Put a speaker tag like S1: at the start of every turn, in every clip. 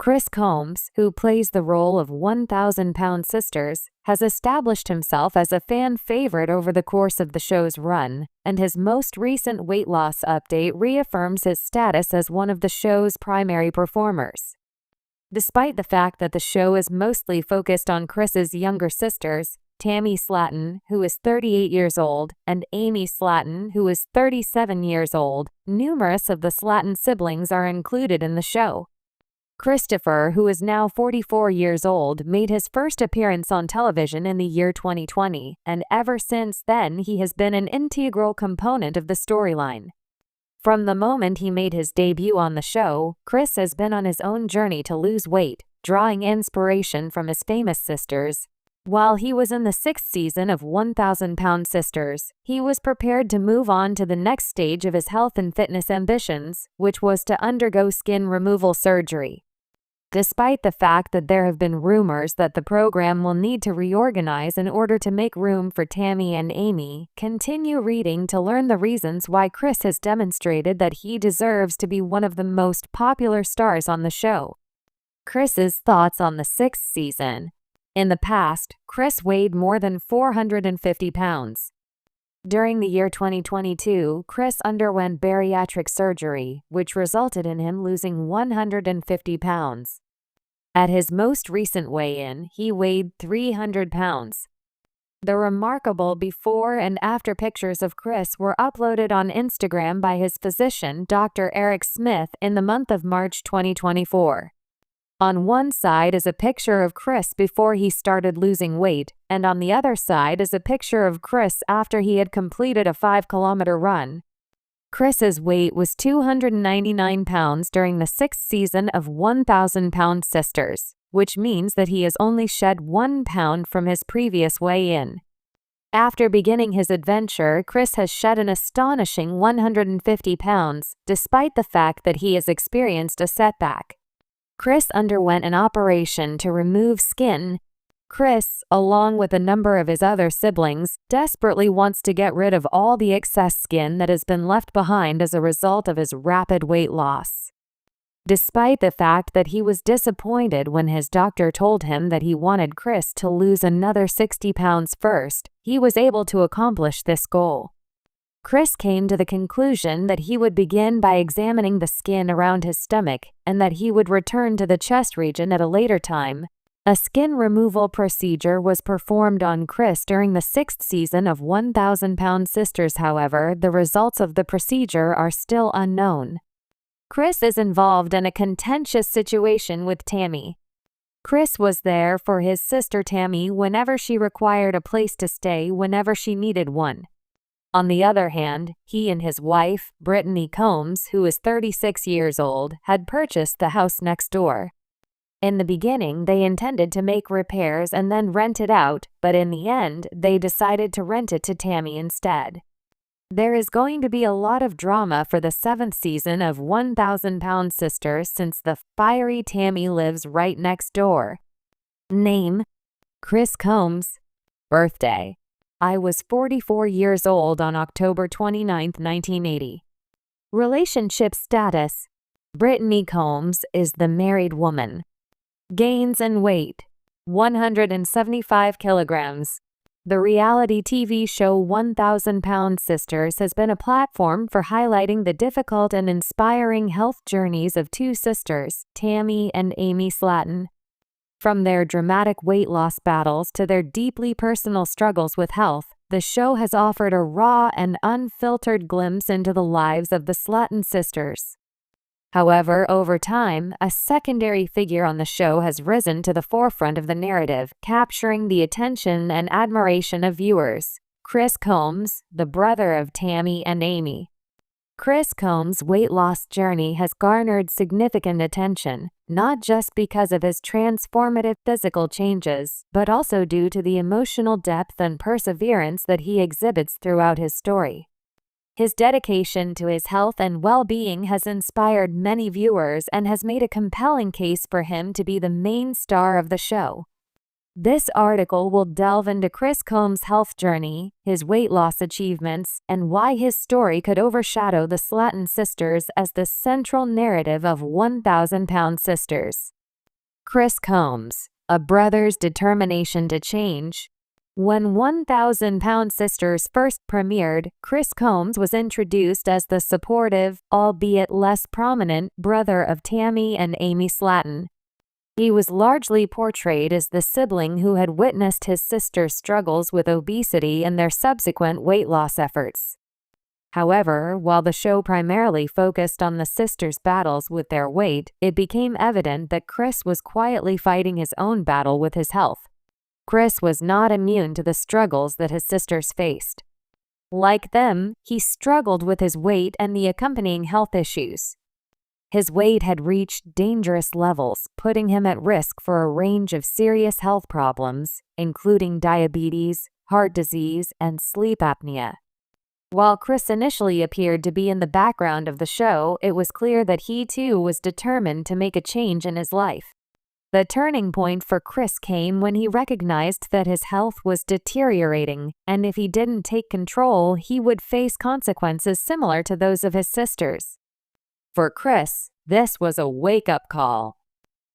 S1: Chris Combs, who plays the role of 1,000-pound sisters, has established himself as a fan favorite over the course of the show's run, and his most recent weight loss update reaffirms his status as one of the show's primary performers. Despite the fact that the show is mostly focused on Chris's younger sisters, Tammy Slaton, who is 38 years old, and Amy Slaton, who is 37 years old, numerous of the Slaton siblings are included in the show. Christopher, who is now 44 years old, made his first appearance on television in the year 2020, and ever since then he has been an integral component of the storyline. From the moment he made his debut on the show, Chris has been on his own journey to lose weight, drawing inspiration from his famous sisters. While he was in the 6th season of 1,000-Pound Sisters, he was prepared to move on to the next stage of his health and fitness ambitions, which was to undergo skin removal surgery. Despite the fact that there have been rumors that the program will need to reorganize in order to make room for Tammy and Amy, continue reading to learn the reasons why Chris has demonstrated that he deserves to be one of the most popular stars on the show. Chris's thoughts on the 6th season. In the past, Chris weighed more than 450 pounds. During the year 2022, Chris underwent bariatric surgery, which resulted in him losing 150 pounds. At his most recent weigh-in, he weighed 300 pounds. The remarkable before and after pictures of Chris were uploaded on Instagram by his physician, Dr. Eric Smith, in the month of March 2024. On one side is a picture of Chris before he started losing weight, and on the other side is a picture of Chris after he had completed a 5-kilometer run. Chris's weight was 299 pounds during the 6th season of 1,000-Pound Sisters, which means that he has only shed 1 pound from his previous weigh-in. After beginning his adventure, Chris has shed an astonishing 150 pounds, despite the fact that he has experienced a setback. Chris underwent an operation to remove skin. Chris, along with a number of his other siblings, desperately wants to get rid of all the excess skin that has been left behind as a result of his rapid weight loss. Despite the fact that he was disappointed when his doctor told him that he wanted Chris to lose another 60 pounds first, he was able to accomplish this goal. Chris came to the conclusion that he would begin by examining the skin around his stomach and that he would return to the chest region at a later time. A skin removal procedure was performed on Chris during the 6th season of 1,000-Pound Sisters. However, the results of the procedure are still unknown. Chris is involved in a contentious situation with Tammy. Chris was there for his sister Tammy whenever she required a place to stay whenever she needed one. On the other hand, he and his wife, Brittany Combs, who is 36 years old, had purchased the house next door. In the beginning, they intended to make repairs and then rent it out, but in the end, they decided to rent it to Tammy instead. There is going to be a lot of drama for the 7th season of 1,000-Pound Sisters since the fiery Tammy lives right next door. Name: Chris Combs. Birthday: I was 44 years old on October 29, 1980. Relationship status: Brittany Combs is the married woman. Gains and weight: 175 kilograms. The reality TV show 1,000-Pound Sisters has been a platform for highlighting the difficult and inspiring health journeys of two sisters, Tammy and Amy Slaton. From their dramatic weight loss battles to their deeply personal struggles with health, the show has offered a raw and unfiltered glimpse into the lives of the Slaton sisters. However, over time, a secondary figure on the show has risen to the forefront of the narrative, capturing the attention and admiration of viewers: Chris Combs, the brother of Tammy and Amy. Chris Combs' weight loss journey has garnered significant attention, not just because of his transformative physical changes, but also due to the emotional depth and perseverance that he exhibits throughout his story. His dedication to his health and well-being has inspired many viewers and has made a compelling case for him to be the main star of the show. This article will delve into Chris Combs' health journey, his weight loss achievements, and why his story could overshadow the Slaton sisters as the central narrative of 1,000-Pound Sisters. Chris Combs, a brother's determination to change. When 1,000-Pound Sisters first premiered, Chris Combs was introduced as the supportive, albeit less prominent, brother of Tammy and Amy Slatton. He was largely portrayed as the sibling who had witnessed his sister's struggles with obesity and their subsequent weight loss efforts. However, while the show primarily focused on the sisters' battles with their weight, it became evident that Chris was quietly fighting his own battle with his health. Chris was not immune to the struggles that his sisters faced. Like them, he struggled with his weight and the accompanying health issues. His weight had reached dangerous levels, putting him at risk for a range of serious health problems, including diabetes, heart disease, and sleep apnea. While Chris initially appeared to be in the background of the show, it was clear that he too was determined to make a change in his life. The turning point for Chris came when he recognized that his health was deteriorating, and if he didn't take control, he would face consequences similar to those of his sisters. For Chris, this was a wake-up call.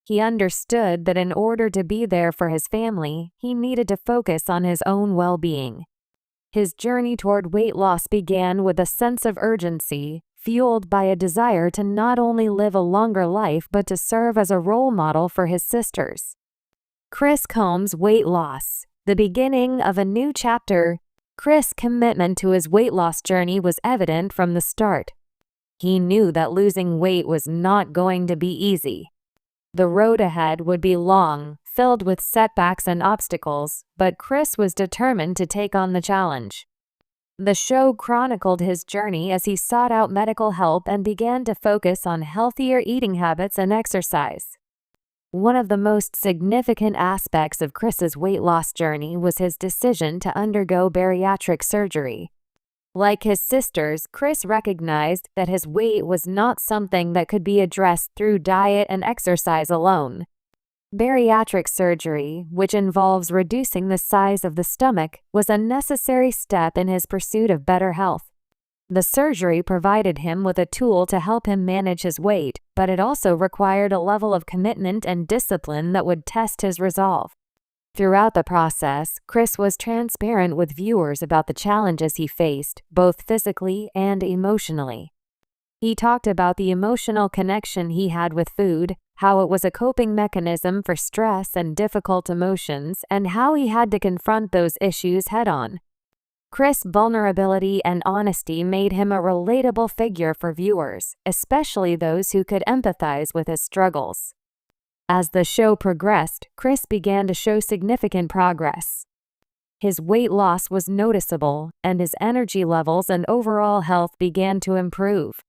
S1: He understood that in order to be there for his family, he needed to focus on his own well-being. His journey toward weight loss began with a sense of urgency, fueled by a desire to not only live a longer life but to serve as a role model for his sisters. Chris Combs' weight loss, the beginning of a new chapter. Chris' commitment to his weight loss journey was evident from the start. He knew that losing weight was not going to be easy. The road ahead would be long, filled with setbacks and obstacles, but Chris was determined to take on the challenge. The show chronicled his journey as he sought out medical help and began to focus on healthier eating habits and exercise. One of the most significant aspects of Chris's weight loss journey was his decision to undergo bariatric surgery. Like his sisters, Chris recognized that his weight was not something that could be addressed through diet and exercise alone. Bariatric surgery, which involves reducing the size of the stomach, was a necessary step in his pursuit of better health. The surgery provided him with a tool to help him manage his weight, but it also required a level of commitment and discipline that would test his resolve. Throughout the process, Chris was transparent with viewers about the challenges he faced, both physically and emotionally. He talked about the emotional connection he had with food, how it was a coping mechanism for stress and difficult emotions, and how he had to confront those issues head-on. Chris' vulnerability and honesty made him a relatable figure for viewers, especially those who could empathize with his struggles. As the show progressed, Chris began to show significant progress. His weight loss was noticeable, and his energy levels and overall health began to improve.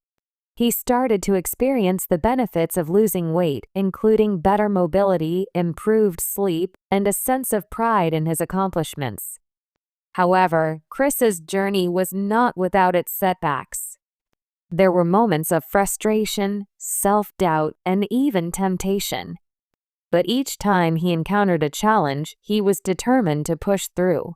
S1: He started to experience the benefits of losing weight, including better mobility, improved sleep, and a sense of pride in his accomplishments. However, Chris's journey was not without its setbacks. There were moments of frustration, self-doubt, and even temptation. But each time he encountered a challenge, he was determined to push through.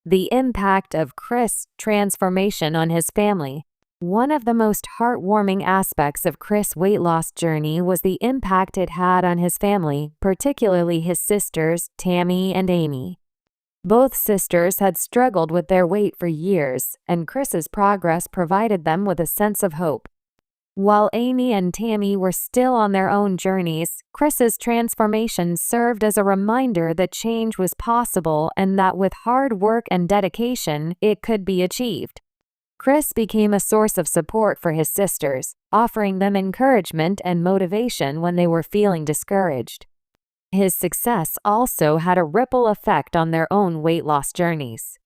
S1: The impact of Chris' transformation on his family. One of the most heartwarming aspects of Chris' weight loss journey was the impact it had on his family, particularly his sisters, Tammy and Amy. Both sisters had struggled with their weight for years, and Chris's progress provided them with a sense of hope. While Amy and Tammy were still on their own journeys, Chris's transformation served as a reminder that change was possible and that with hard work and dedication, it could be achieved. Chris became a source of support for his sisters, offering them encouragement and motivation when they were feeling discouraged. His success also had a ripple effect on their own weight loss journeys.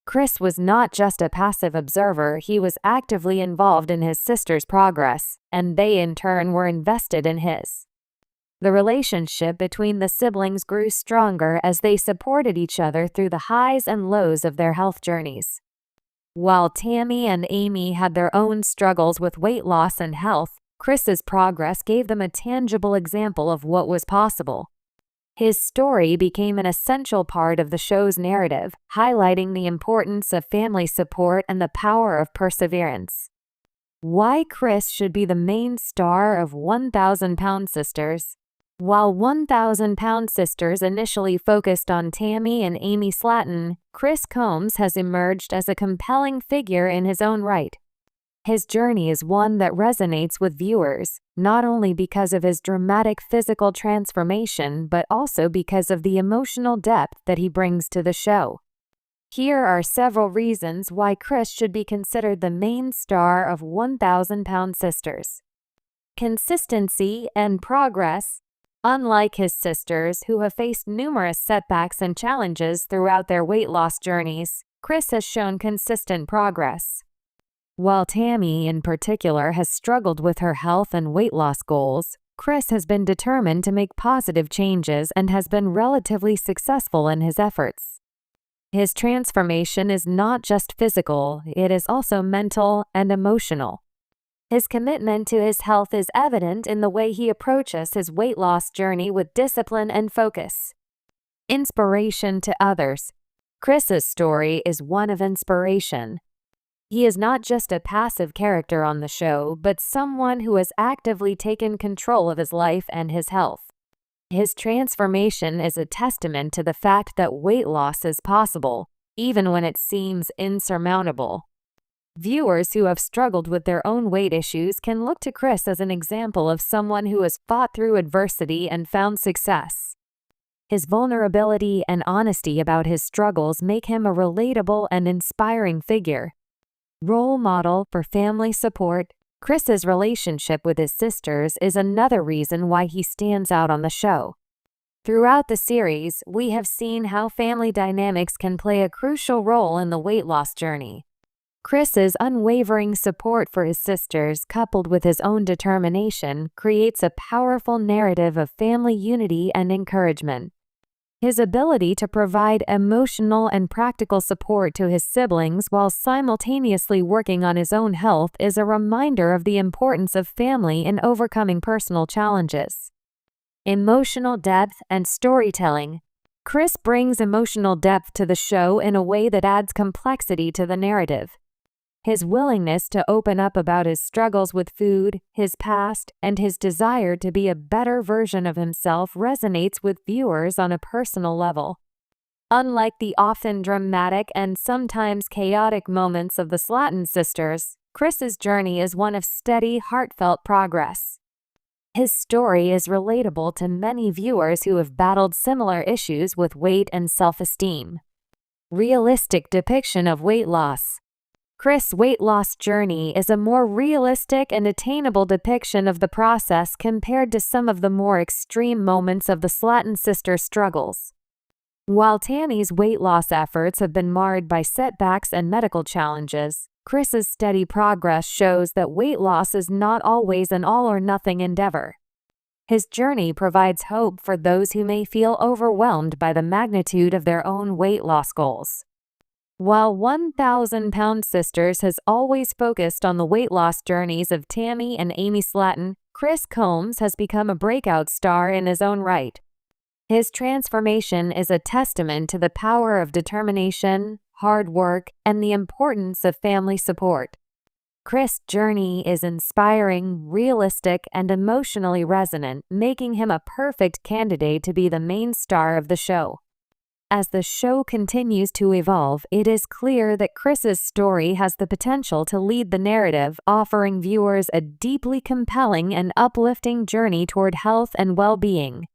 S1: Chris was not just a passive observer, he was actively involved in his sisters' progress, and they in turn were invested in his. The relationship between the siblings grew stronger as they supported each other through the highs and lows of their health journeys. While Tammy and Amy had their own struggles with weight loss and health, Chris's progress gave them a tangible example of what was possible. His story became an essential part of the show's narrative, highlighting the importance of family support and the power of perseverance. Why Chris should be the main star of 1,000-Pound Sisters? While 1,000-Pound Sisters initially focused on Tammy and Amy Slatton, Chris Combs has emerged as a compelling figure in his own right. His journey is one that resonates with viewers, not only because of his dramatic physical transformation but also because of the emotional depth that he brings to the show. Here are several reasons why Chris should be considered the main star of 1,000-Pound Sisters. Consistency and progress. Unlike his sisters, who have faced numerous setbacks and challenges throughout their weight loss journeys, Chris has shown consistent progress. While Tammy, in particular, has struggled with her health and weight loss goals, Chris has been determined to make positive changes and has been relatively successful in his efforts. His transformation is not just physical, it is also mental and emotional. His commitment to his health is evident in the way he approaches his weight loss journey with discipline and focus. Inspiration to others. Chris's story is one of inspiration. He is not just a passive character on the show, but someone who has actively taken control of his life and his health. His transformation is a testament to the fact that weight loss is possible, even when it seems insurmountable. Viewers who have struggled with their own weight issues can look to Chris as an example of someone who has fought through adversity and found success. His vulnerability and honesty about his struggles make him a relatable and inspiring figure. Role model for family support. Chris's relationship with his sisters is another reason why he stands out on the show. Throughout the series, we have seen how family dynamics can play a crucial role in the weight loss journey. Chris's unwavering support for his sisters, coupled with his own determination, creates a powerful narrative of family unity and encouragement. His ability to provide emotional and practical support to his siblings while simultaneously working on his own health is a reminder of the importance of family in overcoming personal challenges. Emotional depth and storytelling. Chris brings emotional depth to the show in a way that adds complexity to the narrative. His willingness to open up about his struggles with food, his past, and his desire to be a better version of himself resonates with viewers on a personal level. Unlike the often dramatic and sometimes chaotic moments of the Slatton sisters, Chris's journey is one of steady, heartfelt progress. His story is relatable to many viewers who have battled similar issues with weight and self-esteem. Realistic depiction of weight loss. Chris' weight loss journey is a more realistic and attainable depiction of the process compared to some of the more extreme moments of the Slatton sisters' struggles. While Tammy's weight loss efforts have been marred by setbacks and medical challenges, Chris's steady progress shows that weight loss is not always an all-or-nothing endeavor. His journey provides hope for those who may feel overwhelmed by the magnitude of their own weight loss goals. While 1,000-Pound Sisters has always focused on the weight loss journeys of Tammy and Amy Slatton, Chris Combs has become a breakout star in his own right. His transformation is a testament to the power of determination, hard work, and the importance of family support. Chris' journey is inspiring, realistic, and emotionally resonant, making him a perfect candidate to be the main star of the show. As the show continues to evolve, it is clear that Chris's story has the potential to lead the narrative, offering viewers a deeply compelling and uplifting journey toward health and well-being.